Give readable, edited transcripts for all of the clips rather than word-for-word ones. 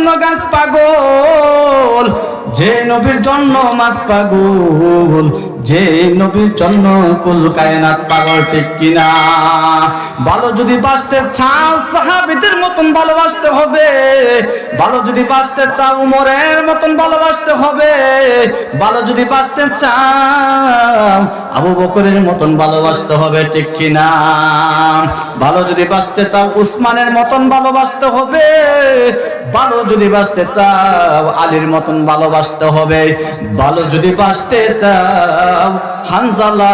জন্য গাছ পাগল, যে নবীর জন্য মাছ পাগল, যে নবীর জন্য কুল কায়নাত পাগল, ঠিক কিনা? ভালো যদি বাঁচতে চাও সাহাবীদের মতন ভালোবাসতে হবে, ভালো যদি বাঁচতে চাও উমরের মতন ভালোবাসতে হবে, ভালো যদি বাঁচতে চাও আবু বকরের মতন ভালোবাসতে হবে, ঠিক কিনা? ভালো যদি বাঁচতে চাও উসমানের মতন ভালোবাসতে হবে, ভালো যদি বাঁচতে চাও আলীর মতন ভালোবাসতে হবে, ভালো যদি বাঁচতে চাও হানজালা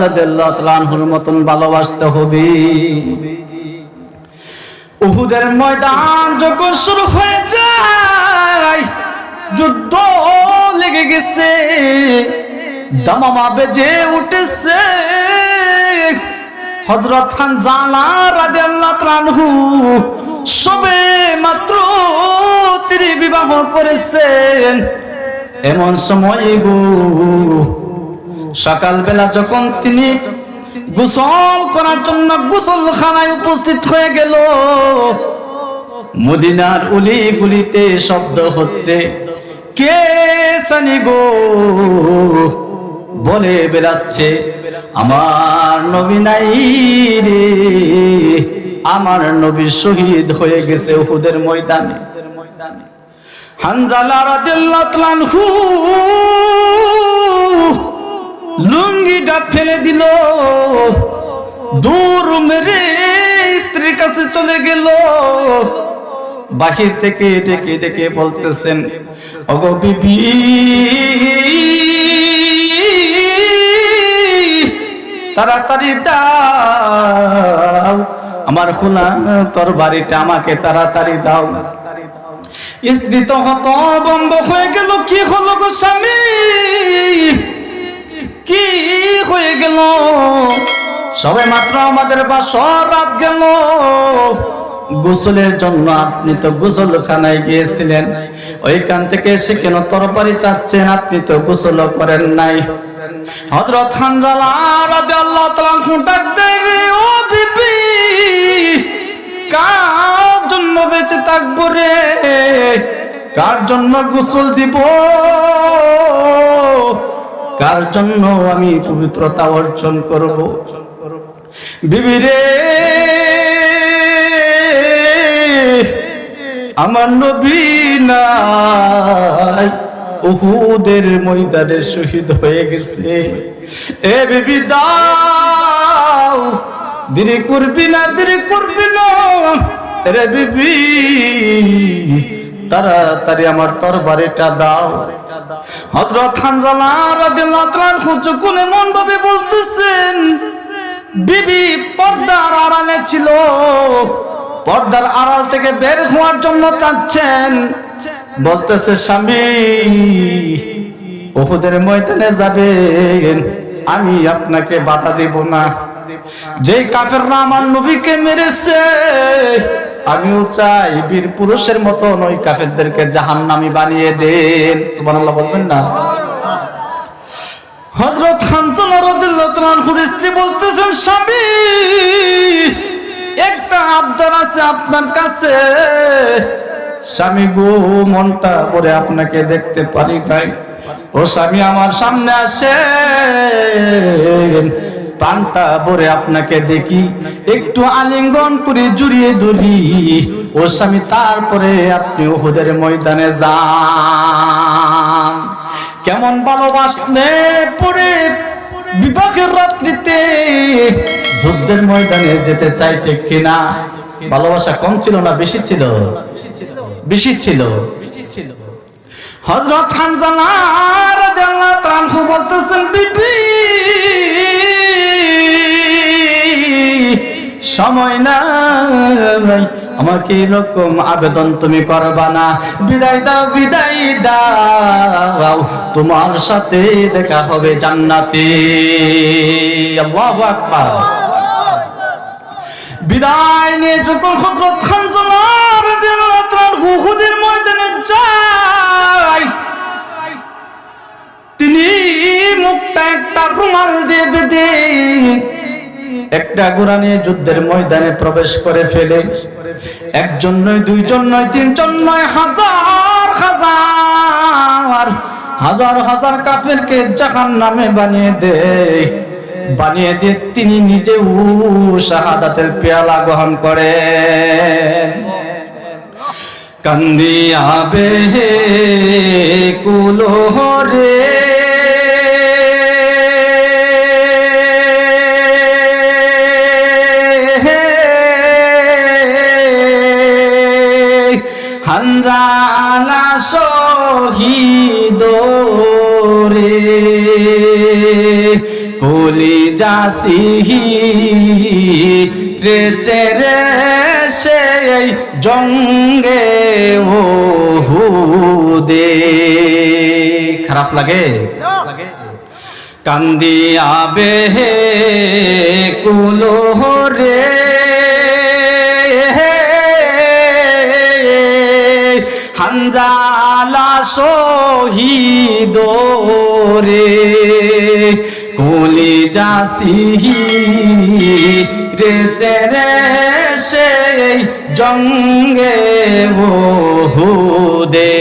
রাদিয়াল্লাহু তাআলা আনহুর মতন ভালোবাসতে হবে। উহুদের ময়দান যখন শুরু হয়ে যায়, যুদ্ধ লেগে গেছে, দামামা বেজে উঠেছে, হযরত হানজালা রাদিয়াল্লাহু তাআলা আনহু সবে মাত্র তিনি বিবাহ করেছেন। এমন সময় গো সকালবেলা যখন তিনি গোসল করার জন্য গোসলখানায় উপস্থিত হয়ে গেল, মদিনার অলি গলিতে শব্দ হচ্ছে, কে জানি গো বলে বেড়াচ্ছে, আমার নবী নাই রে, আমার নবী শহীদ হয়ে গেছে উহুদের ময়দানে। হানজালা রাদিয়াল্লাহু তাআলা আনহু লুঙ্গিটা ফেলে দিল, দূর মেরে স্ত্রীর কাছে চলে গেল, বাহির থেকে ডেকে ডেকে বলতেছেন, ওগো বিবি, তাড়াতাড়ি দাও, আমার খোলা তরবারিটা আমাকে তাড়াতাড়ি দাও। স্ত্রী তো হতভম্ব হয়ে গেল, কি হলো গো স্বামী, কি হয়ে গেল? সবে মাত্র আমাদের বাসর রাত গেল, গোসলের জন্য আপনি তো গোসলখানায় গিয়েছিলেন, ওইখান থেকে এসে কেন তরবারি চাচ্ছেন? আপনি তো গোসল করেন নাই। হযরত হানজালা রাদিয়াল্লাহু তাআলা আনহু ডাক দেয়, ও বিবি, কার জন্য বেঁচে থাকবো রে, কার জন্য গোসল দিব, কার জন্য আমি পবিত্রতা অর্জন করব? বিবি রে, আমার নবী নাই, উহুদের ময়দানে শহীদ হয়ে গেছে। এ বিবি দাও, দেরি করবি না, দেরি করবি না রে বিবি, তাড়াতাড়ি আমার তরবারিটা দাও। হযরত হানজালা রাদিয়াল্লাহু তাআলা আনহু যখন এমন ভাবে বলতেছেন, বিবি পর্দার আড়ালে ছিল, পর্দার আড়াল থেকে বের হওয়ার জন্য চাচ্ছেন, বলতেছে, স্বামী উহুদের ময়দানে যাবেন, আমি আপনাকে বাধা দেব না। যে কাফেররা আমার নবীকে মেরেছে, আমিও চাই বীর পুরুষের মতো ওই কাফেরদেরকে জাহান্নামী বানিয়ে দেন। সুবহানাল্লাহ বলবেন না? হযরত হানজালা রাদিয়াল্লাহু তাআলা আনহুর স্ত্রী বলতেছেন, স্বামী একটা আবদার আছে আপনার কাছে। স্বামী গো, মনটা করে আপনাকে দেখতে পারি নাই। ও স্বামী, আমার সামনে আসেন, প্রাণটা ভরে আপনাকে দেখি, একটু আলিঙ্গন করে জড়িয়ে ধরি। ও স্বামী, তারপরে আপনি উহুদের ময়দানে যান। কেমন ভালোবাসলে পরে বিবাহের রাত্রিতে যুদ্ধের ময়দানে যেতে চাই, ঠিক কিনা? ভালোবাসা কম ছিল না বেশি ছিল? বেশি ছিল। হযরত হানজালা রাদিয়াল্লাহু তাআলা আনহু বলতেছেন, বিবি সময় নাই, আমাকে এরকম আবেদন তুমি করবা না, বিদায় দাও, বিদায় দাও, তোমার সাথে দেখা হবে জান্নাতে। আল্লাহু আকবার। বিদায় নিয়ে যখন হযরত হানজালা রাদিয়াল্লাহু তাআলা উহুদের ময়দানে যায়, তিনি মুখটা একটা রুমাল দিয়ে বেঁধে একটা ঘোড়া নিয়ে যুদ্ধের ময়দানে প্রবেশ করে ফেলে একজন নয়, দুইজন নয়, তিনজন নয়, হাজার হাজার হাজার হাজার কাফেরকে জাহান্নামে বানিয়ে দিয়ে তিনি নিজেও শাহাদাতের পেয়ালা গ্রহণ করে। কান্দিয়া বেহে কুলোরে হানজালা শহীদ রে কলিজা সিহি রেছে রে সেই জঙ্গে ওহুদে। খারাপ লাগে? কান্দিয়া বেহে কুলোরে হানজালা শহীদ রে কলিজা সিহি রেছে রে সেই জঙ্গে ওহুদে।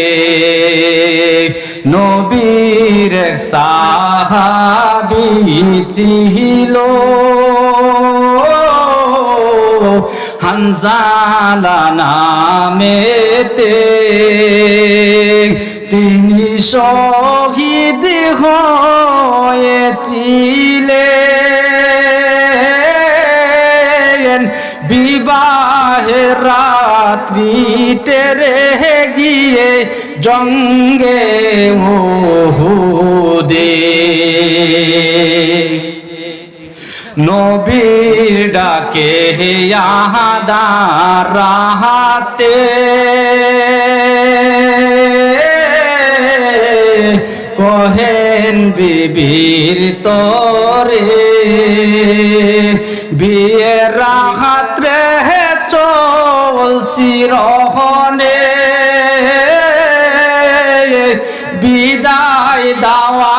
নবীর এক সাহাবী ছিল হানজালা নামেতে, তিনি শহীদ হয়েছিলেন বিবাহের রাত্রিতে রে গিয়ে জঙ্গে ওহুদে। নবীর ডাকে আহাদার রাহাতে কহেন বিবির তরে বিয়ে রাহাত রে চলছি রহনে বিদায় দাওয়া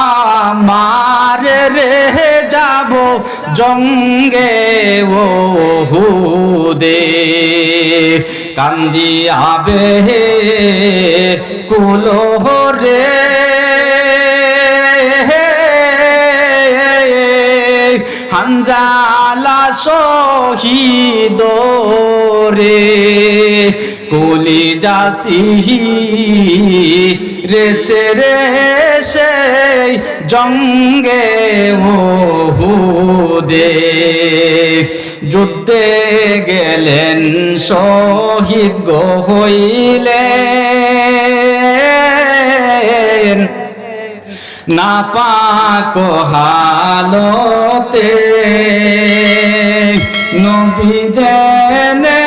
মারে রে যাব জঙ্গে ওহুদে। কান্দিয়া বেহে কুলোরে হানজালা শহীদ রে কলিজা সিহি রেছে রে সেই জঙ্গে ওহুদে। যুদ্ধে গেলেন শহীদ হইলেন নাপাক হালতে, নবী জেনে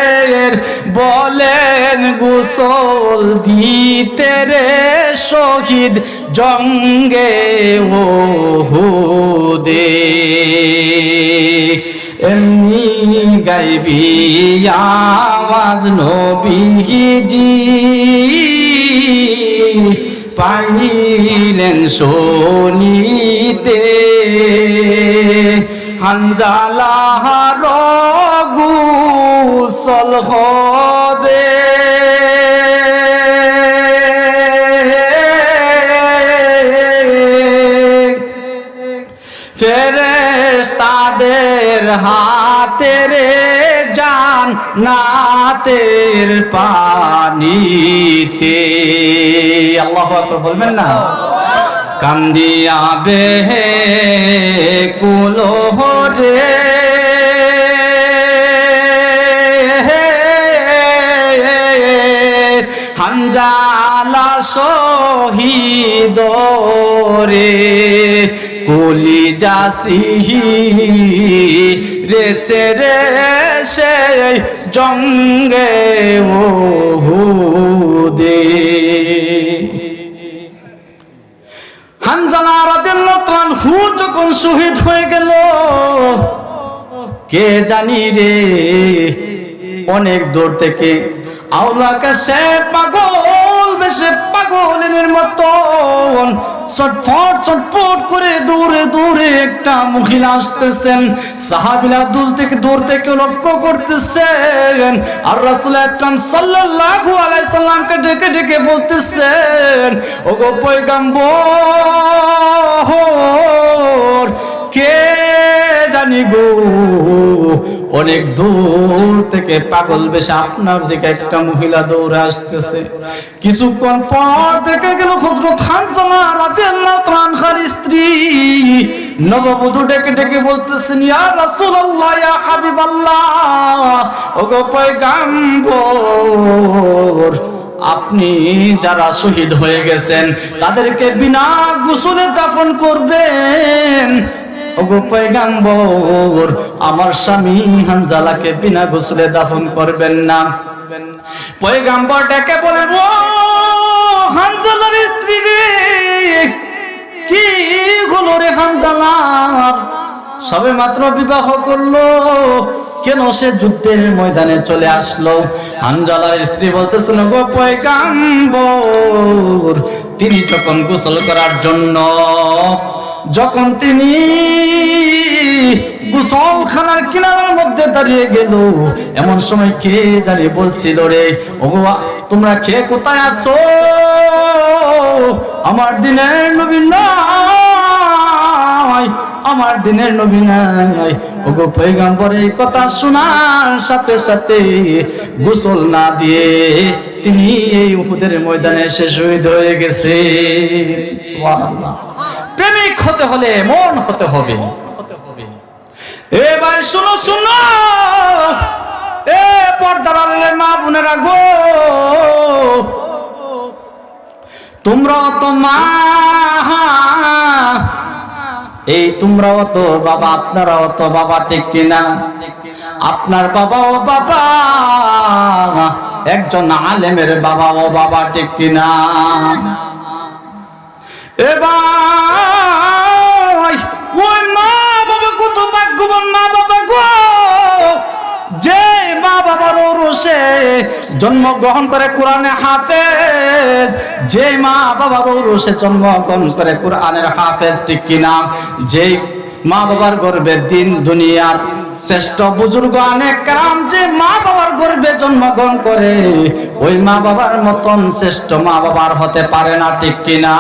সাহাবীদের বলেন গোসল দিতে রে শহীদ জঙ্গে ওহুদে। এমনি গাইবি আওয়াজ নবীজি পাইলেন শুনিতে, হানজালার গোসল হবে ফেরেশতাদের হাতে রে জান্নাতের পানিতে। আল্লাহু আকবার বলবেন না? কান্দিয়া বেহে কুলোরে হানজালা শহীদ রে কলিজা সিহি রেছে রে সেই জঙ্গে ওহুদে। হানজালা রাদিয়াল্লাহু তাআলা আনহু যখন শহীদ হয়ে গেল, কে জানি রে অনেক দূর থেকে আওলা কাছে পাগল বেশে পাগলের মতন ছটফট ছটফট করে দূরে দূরে একটা মহিলা আসতেছেন। সাহাবীরা দূর থেকে লক্ষ্য করতেছেন আর রাসূল আকরাম সাল্লাল্লাহু আলাইহি সাল্লামকে ডেকে ডেকে বলতেছেন, ওগো পয়গম্বর, কে জানি গো, অনেক দূর থেকে পাগল বেশে আপনার দিকে একটা মহিলা দৌড়ে আসতেছে। কিছুক্ষণ পর দেখে গেল হযরত হানজালা রাদিয়াল্লাহু তাআলা আনহার স্ত্রী নববধূ ডেকে ডেকে বলতেছেন, ইয়া রাসূলুল্লাহ, ইয়া হাবিবাল্লাহ, ওগো পয়গম্বর, আপনি যারা শহীদ হয়ে গেছেন তাদেরকে বিনা গোসলে দাফন করবেন। ওগো পয়গম্বর, আমার স্বামী হানজালাকে বিনা গোসলে দাফন করবেন না। পয়গম্বর ডেকে বলেন, ও হানজালার স্ত্রী রে, কি হলো রে হানজালার? সবে মাত্র বিবাহ করলো, কেন সে যুদ্ধের ময়দানে চলে আসলো? হানজালার স্ত্রী বলতেছেন, গো পয়গম্বর, তিনি যখন গোসল করার জন্য যখন তিনি গোসলখানার কিনারার মধ্যে দাঁড়িয়ে গেল, এমন সময় কে জানি বলছিল, রে ওগো তোমরা কে কোথায় আছো? আমার দিনের নবী নাই, আমার দিনের নবী নাই। ওগো পয়গম্বর, এই কথা শোনার সাথে সাথে গোসল না দিয়ে তিনি এই উহুদের ময়দানে এসে শহীদ হয়ে গেছে। সুবহানাল্লাহ। প্রেমিক হতে হলে মন হতে হবে। এবার শুনো শুনো, এ পর্দার আড়ালের মা বোনেরা গো, তোমরাও তো মা, এই তোমরাও তো বাবা, আপনারাও তো বাবা, ঠিক কিনা? আপনার বাবাও বাবা, একজন আলেমের বাবাও বাবা, ঠিক কিনা? এবার ওই মা বাবা কত ভাগ্যবান মা বাবা গো, যে মা বাবার ঔরসে জন্মগ্রহণ করে কোরআনের হাফেজ, যে মা বাবার ঔরসে জন্মগ্রহণ করে কোরআনের হাফেজ, ঠিক কিনা? যে মা বাবার গর্বে দিন দুনিয়ার শ্রেষ্ঠ বুজুর্গ অনেক কাম যে মা বাবার গর্বে জন্মগ্রহণ করে, ওই মা বাবার মতন শ্রেষ্ঠ মা বাবার হতে পারে না, ঠিক কিনা?